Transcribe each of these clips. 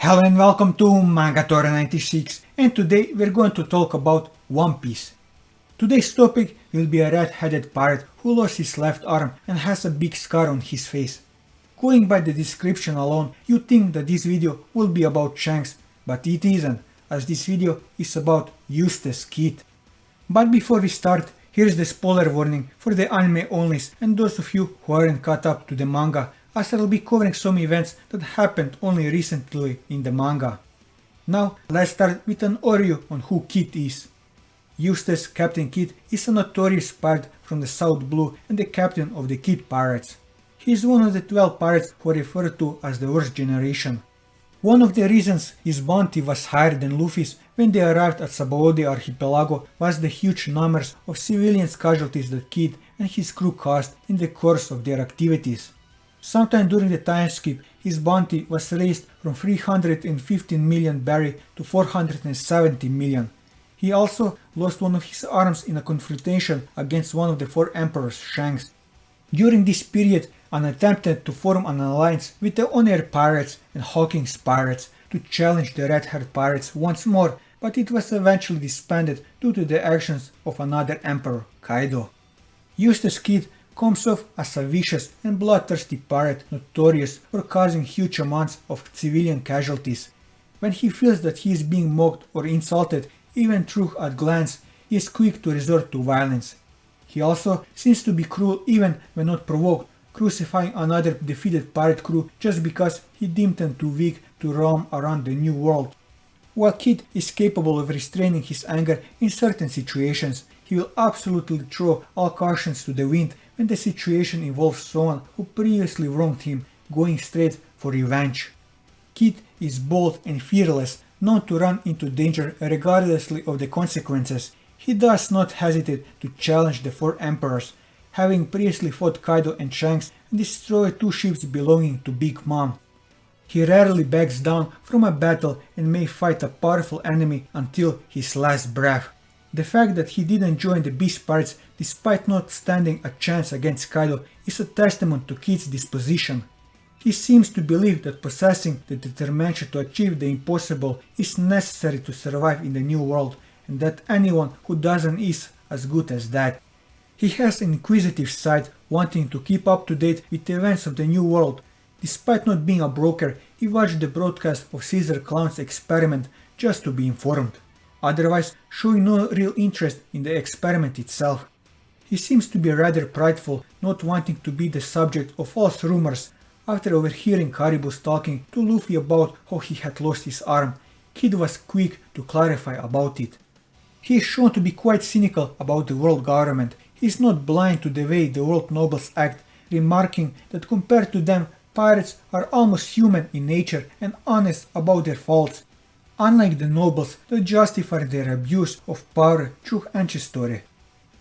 Hello and welcome to Mangatora96, and today we're going to talk about One Piece. Today's topic will be a red-headed pirate who lost his left arm and has a big scar on his face. Going by the description alone, you think that this video will be about Shanks, but it isn't, as this video is about Eustass Kid. But before we start, here's the spoiler warning for the anime onlys and those of you who aren't caught up to the manga, as I'll be covering some events that happened only recently in the manga. Now let's start with an overview on who Kid is. Eustass Captain Kid is a notorious pirate from the South Blue and the captain of the Kid Pirates. He is one of the 12 pirates who are referred to as the Worst Generation. One of the reasons his bounty was higher than Luffy's when they arrived at Sabaton archipelago was the huge numbers of civilian casualties that Kid and his crew caused in the course of their activities. Sometime during the time skip, his bounty was raised from 315 million berry to 470 million. He also lost one of his arms in a confrontation against one of the 4 emperors, Shanks. During this period, an attempted to form an alliance with the On-Air Pirates and Hawking's Pirates to challenge the Red-Haired Pirates once more, but it was eventually disbanded due to the actions of another emperor, Kaido. Eustass Kid comes off as a vicious and bloodthirsty pirate notorious for causing huge amounts of civilian casualties. When he feels that he is being mocked or insulted, even through a glance, he is quick to resort to violence. He also seems to be cruel even when not provoked, crucifying another defeated pirate crew just because he deemed them too weak to roam around the New World. While Kid is capable of restraining his anger in certain situations, he will absolutely throw all cautions to the wind when the situation involves someone who previously wronged him, going straight for revenge. Kid is bold and fearless, known to run into danger regardlessly of the consequences. He does not hesitate to challenge the 4 emperors, having previously fought Kaido and Shanks and destroyed 2 ships belonging to Big Mom. He rarely backs down from a battle and may fight a powerful enemy until his last breath. The fact that he didn't join the Beast Pirates despite not standing a chance against Kaido is a testament to Kid's disposition. He seems to believe that possessing the determination to achieve the impossible is necessary to survive in the New World, and that anyone who doesn't is as good as that. He has an inquisitive side, wanting to keep up to date with the events of the New World. Despite not being a broker, he watched the broadcast of Caesar Clown's experiment just to be informed, otherwise showing no real interest in the experiment itself. He seems to be rather prideful, not wanting to be the subject of false rumors. After overhearing Caribous talking to Luffy about how he had lost his arm, Kid was quick to clarify about it. He is shown to be quite cynical about the world government. He is not blind to the way the world nobles act, remarking that compared to them, pirates are almost human in nature and honest about their faults, unlike the nobles that justify their abuse of power through ancestry.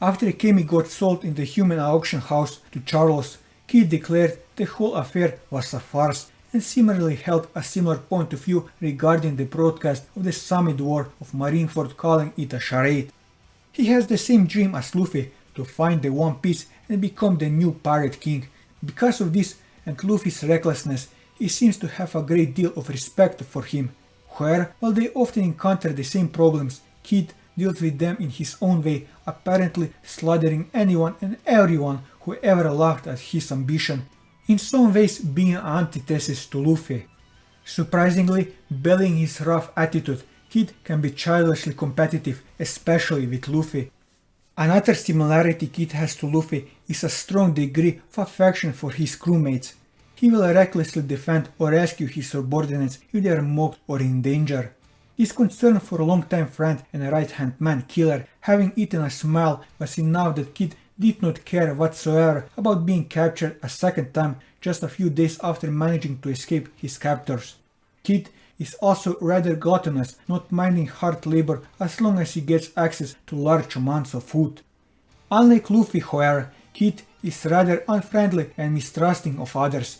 After Kemi got sold in the human auction house to Charles, Kid declared the whole affair was a farce and similarly held a similar point of view regarding the broadcast of the Summit War of Marineford, calling it a charade. He has the same dream as Luffy, to find the One Piece and become the new Pirate King. Because of this and Luffy's recklessness, he seems to have a great deal of respect for him. Where, while they often encounter the same problems, Kid deals with them in his own way, apparently slaughtering anyone and everyone who ever laughed at his ambition, in some ways being an antithesis to Luffy. Surprisingly, bellying his rough attitude, Kid can be childishly competitive, especially with Luffy. Another similarity Kid has to Luffy is a strong degree of affection for his crewmates. He will recklessly defend or rescue his subordinates if they are mocked or in danger. His concern for a long-time friend and right-hand man Killer having eaten a smile was enough that Kid did not care whatsoever about being captured a second time just a few days after managing to escape his captors. Kid is also rather gluttonous, not minding hard labor as long as he gets access to large amounts of food. Unlike Luffy, however, Kid is rather unfriendly and mistrusting of others.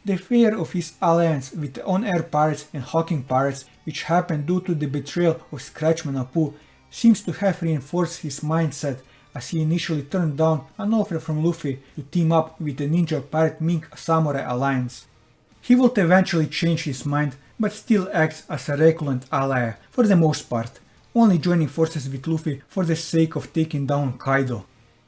The fear of his alliance with the On-Air Pirates and Hawking Pirates, which happened due to the betrayal of Scratchman Apu, seems to have reinforced his mindset, as he initially turned down an offer from Luffy to team up with the ninja pirate Mink Samurai alliance. He would eventually change his mind, but still acts as a reluctant ally for the most part, only joining forces with Luffy for the sake of taking down Kaido.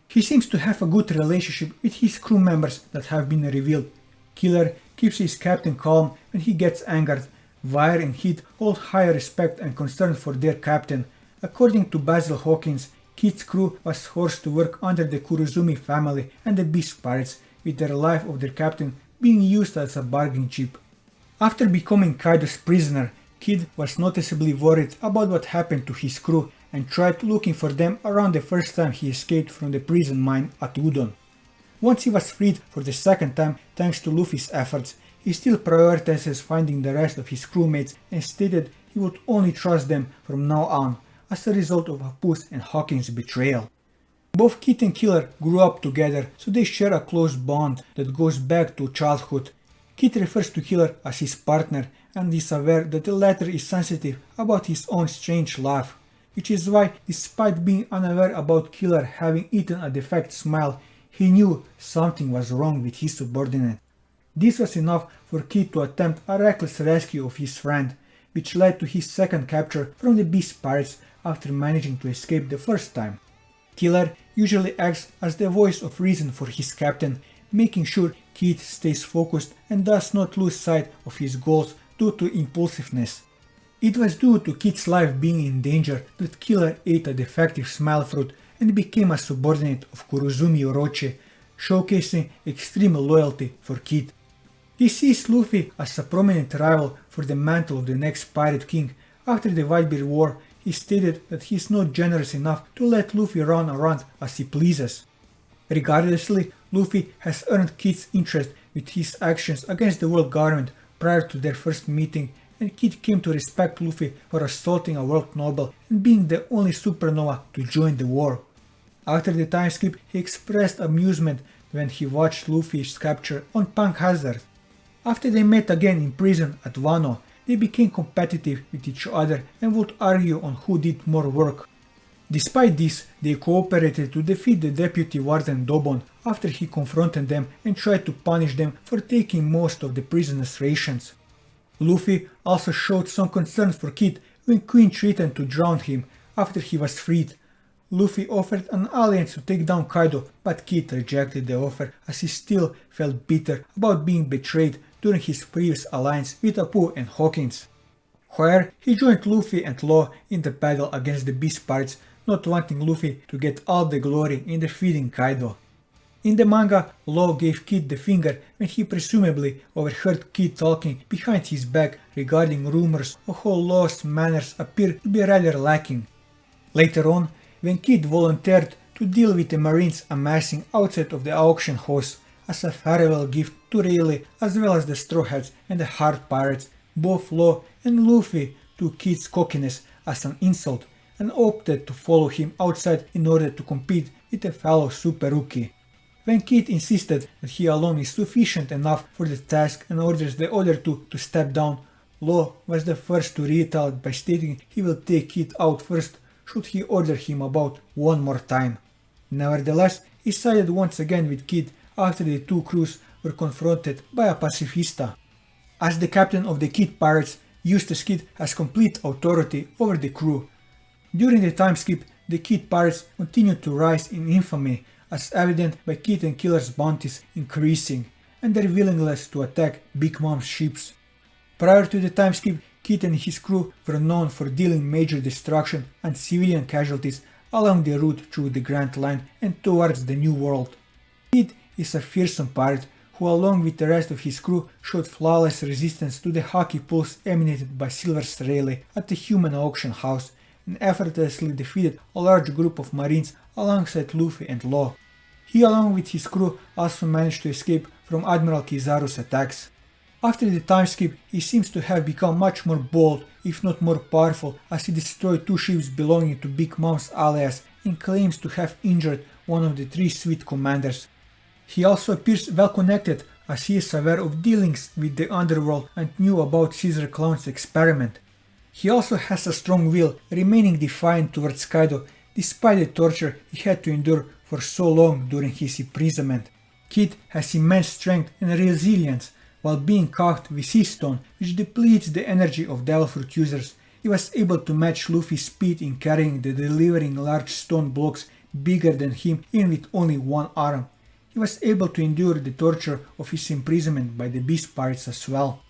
He seems to have a good relationship with his crew members that have been revealed. Killer keeps his captain calm when he gets angered. Wire and Heat hold high respect and concern for their captain. According to Basil Hawkins, Kid's crew was forced to work under the Kurozumi family and the Beast Pirates, with the life of their captain being used as a bargaining chip. After becoming Kaido's prisoner, Kid was noticeably worried about what happened to his crew and tried looking for them around the first time he escaped from the prison mine at Udon. Once he was freed for the second time thanks to Luffy's efforts, he still prioritizes finding the rest of his crewmates and stated he would only trust them from now on as a result of Hapus and Hawkins' betrayal. Both Kid and Killer grew up together, so they share a close bond that goes back to childhood. Kid refers to Killer as his partner and is aware that the latter is sensitive about his own strange laugh, which is why, despite being unaware about Killer having eaten a defect smile, he knew something was wrong with his subordinate. This was enough for Kid to attempt a reckless rescue of his friend, which led to his second capture from the Beast Pirates after managing to escape the first time. Killer usually acts as the voice of reason for his captain, making sure Kid stays focused and does not lose sight of his goals due to impulsiveness. It was due to Kid's life being in danger that Killer ate a defective smile fruit and became a subordinate of Kurozumi Orochi, showcasing extreme loyalty for Kid. He sees Luffy as a prominent rival for the mantle of the next Pirate King. After the Whitebeard War, he stated that he is not generous enough to let Luffy run around as he pleases. Regardlessly, Luffy has earned Kid's interest with his actions against the world government prior to their first meeting, and Kid came to respect Luffy for assaulting a world noble and being the only supernova to join the war. After the time skip, he expressed amusement when he watched Luffy's capture on Punk Hazard. After they met again in prison at Wano, they became competitive with each other and would argue on who did more work. Despite this, they cooperated to defeat the deputy warden Dobon after he confronted them and tried to punish them for taking most of the prisoners' rations. Luffy also showed some concern for Kid when Queen threatened to drown him after he was freed. Luffy offered an alliance to take down Kaido, but Kid rejected the offer as he still felt bitter about being betrayed during his previous alliance with Apu and Hawkins. Where he joined Luffy and Law in the battle against the Beast Pirates, not wanting Luffy to get all the glory in defeating Kaido. In the manga, Law gave Kid the finger when he presumably overheard Kid talking behind his back regarding rumors of how Law's manners appear to be rather lacking. Later on, when Kid volunteered to deal with the Marines amassing outside of the auction house as a farewell gift to Rayleigh as well as the Straw Hats and the Hard Pirates, both Law and Luffy took Kid's cockiness as an insult and opted to follow him outside in order to compete with a fellow Super Rookie. When Kid insisted that he alone is sufficient enough for the task and orders the other two to step down, Law was the first to retaliate by stating he will take Kid out first should he order him about one more time. Nevertheless, he sided once again with Kid after the two crews were confronted by a pacifista. As the captain of the Kid Pirates, Eustass Kid has complete authority over the crew. During the time skip, the Kid Pirates continued to rise in infamy, as evident by Kid and Killer's bounties increasing and their willingness to attack Big Mom's ships. Prior to the time skip, Kid and his crew were known for dealing major destruction and civilian casualties along the route through the Grand Line and towards the New World. Kid is a fearsome pirate who, along with the rest of his crew, showed flawless resistance to the hockey pulse emanated by Silver's Rayleigh at the human auction house and effortlessly defeated a large group of Marines alongside Luffy and Law. He, along with his crew, also managed to escape from Admiral Kizaru's attacks. After the time skip, he seems to have become much more bold, if not more powerful, as he destroyed two ships belonging to Big Mom's allies and claims to have injured one of the three Sweet Commanders. He also appears well connected, as he is aware of dealings with the underworld and knew about Caesar Clown's experiment. He also has a strong will, remaining defiant towards Kaido despite the torture he had to endure for so long during his imprisonment. Kid has immense strength and resilience, While being caught with Sea Stone, which depletes the energy of Delphoid users, he was able to match Luffy's speed in carrying and delivering large stone blocks bigger than him even with only one arm. He was able to endure the torture of his imprisonment by the beast pirates as well.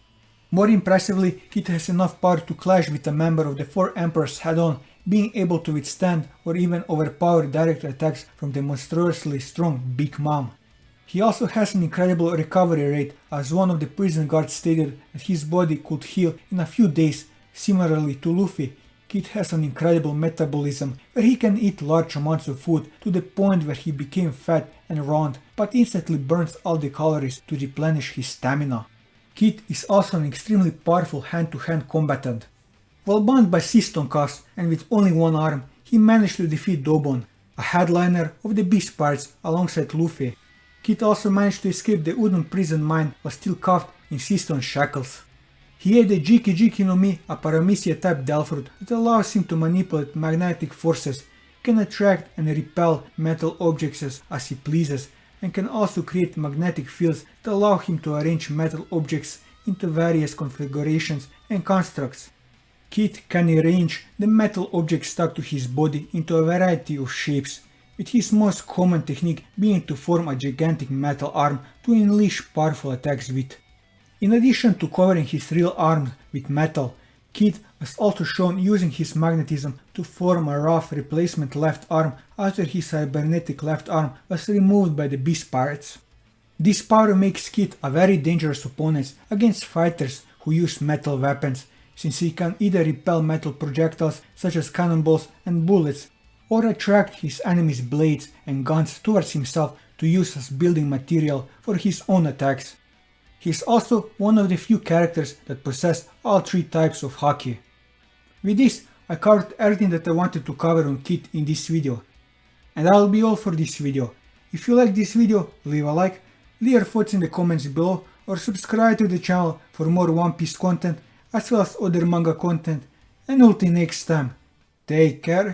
More impressively, Kid has enough power to clash with a member of the Four Emperors head-on, being able to withstand or even overpower direct attacks from the monstrously strong Big Mom. He also has an incredible recovery rate, as one of the prison guards stated that his body could heal in a few days. Similarly to Luffy, Kid has an incredible metabolism where he can eat large amounts of food to the point where he became fat and round, but instantly burns all the calories to replenish his stamina. Kid is also an extremely powerful hand-to-hand combatant. While bound by Sea Stone cuffs and with only one arm, he managed to defeat Dobon, a headliner of the Beast Pirates alongside Luffy. Kid also managed to escape the wooden prison mine while still cuffed in Sea Stone shackles. He had the Jiki Jiki no Mi, a Paramecia type Delphoid that allows him to manipulate magnetic forces, can attract and repel metal objects as he pleases, and can also create magnetic fields that allow him to arrange metal objects into various configurations and constructs. Kid can arrange the metal objects stuck to his body into a variety of shapes, with his most common technique being to form a gigantic metal arm to unleash powerful attacks with. In addition to covering his real arm with metal, Kid was also shown using his magnetism to form a rough replacement left arm after his cybernetic left arm was removed by the Beast Pirates. This power makes Kid a very dangerous opponent against fighters who use metal weapons, since he can either repel metal projectiles such as cannonballs and bullets, or attract his enemies' blades and guns towards himself to use as building material for his own attacks. He is also one of the few characters that possess all three types of Haki. With this, I covered everything that I wanted to cover on Kid in this video. And that will be all for this video. If you like this video, leave a like, leave your thoughts in the comments below, or subscribe to the channel for more One Piece content as well as other manga content, and until next time, take care.